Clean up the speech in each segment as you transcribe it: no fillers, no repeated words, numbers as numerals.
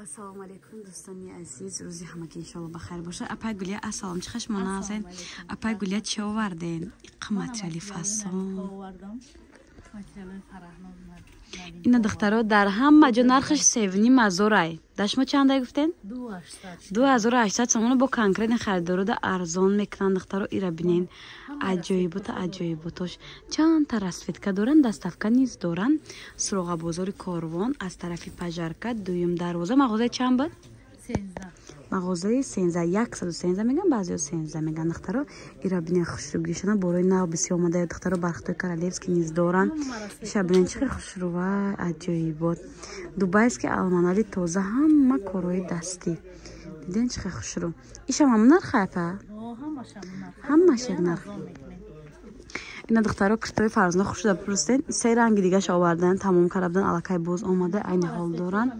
Ассалому алейкум дӯстони азиз, рӯзи ҳамаки иншоалло бахайр боша. Апай Гулия ассалом, чӣ хашмо назен? Апай Гулия чӣ оварден? Иққа материали фасон. Ина духтаро дар ҳама ҷо нархаш 7,000 ай. Дашмо чандай гуфтен? 2800 сомон бо конкретни харидорода арзон мекунанд духтаро. ира бинен аҷоибота аҷоиботош. Чанд та расветка доранд, доставка низ доранд. Суроға бозори Корвон аз тарафи Пажарка дуюм дарвоза. мағозаи чанд буд? 13. мағозаи 13, 113 меган, баъзеҳо 13 меган духтаро. ира бинен хушрӯгишона борои нав биси омадаи духтаро. бархтои королевски низ доранд. иша бинен чихе хушрӯва аҷоибот. Дубайски алманали тоза, ҳама корҳои дастӣ. диден чихе хушрӯ. ишам ҳамон нарх апа? ҳамаш як нарх. ина духтаро киртои фарзна хушуда пурсден. се ранги дигаш овардан, тамом кардан, аллакай боз омада, айни ҳол доранд.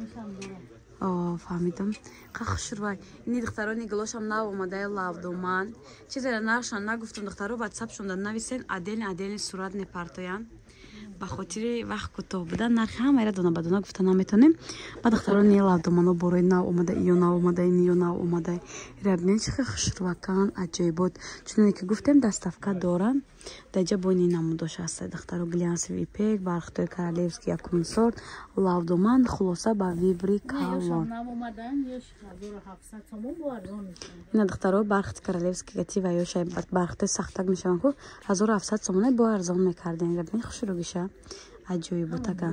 фаҳмидам. қа хушрӯвай. ини духтарони глошам нав омадаи лавдуман. чизеро нархшон нагуфтам духтаро, ватсапшон дар нависен, аделни сурат непартоян. ба хотири вақт кӯтоҳ буда нархи ҳамаира дона ба дона гуфта наметонем. ба духтарони лавдумано борои нав омада, ё нав омада, ин ё нав омада. ира бинен чихе хушрӯвакан аҷоибот. чуноне ки гуфтем доставка доранд. даҷа боини намудош аст духтаро. глянсови ипек, бархтои королевски якум сорт, лавдуман, хулоса ба вибри калон. ина духтаро бархти королевски гати ва ёшай бархтои сахтак мешаванд ку 1700 сомона бо арзон мекардем. ира бинен хушрӯгиша аҷоиботака.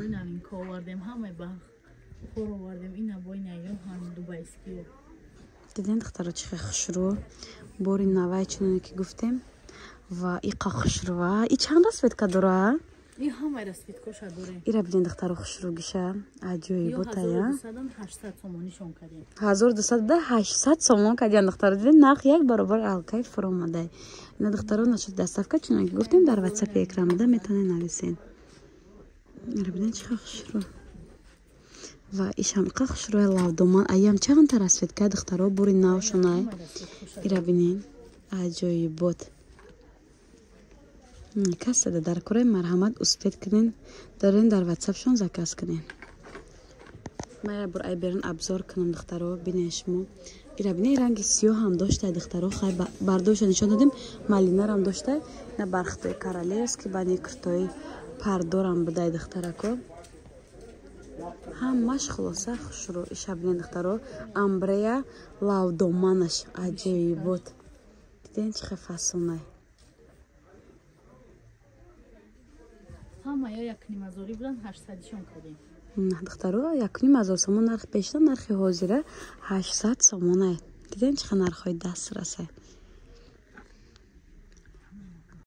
диден духтаро чихе хушрӯ бори навай чуноне ки гуфтем. ва иқа хушрӯва. И чанд расветка дора? И ҳама расветкоша дора. ира бинен духтаро хушрӯгиша аҷоиботая. 1200 сомонишон кардем. 1200 сомон кардем духтаро. диден нарх як баробар алкай фуромадай. ина духтаро нашуд доставка чуноне ки гуфтем дар ватсапи экранда метавонед нависен. ира бинен чихе хушрӯ. ва ишам иқа хушрӯи лавдуман. аям чанд та расветка духтаро бори навшонай. ира бинен аҷоибот. касада дар кораи марҳамат успед кунен, дарен дар ватсапшон заказ кунен. мая бур ай берун абзор кунам духтаро. бинен шумо. ира бинен ранги сиёҳ ҳам доштай духтаро. хай бардошта нишон додем. малинарам доштай. на бархтои королевски бани киртои пардорам будай духтарако. ҳамаш хулоса хушрӯ. иша бинен духтаро. амбрея лавдуманаш аҷоибот. диден чихе фасонай. ҳама ё 1,5 буданд 800шон кардем. духтаро 1,5 сомон нарх пешда, нархи ҳозира 800 сомон ай. диден чихе нархҳои даст расай.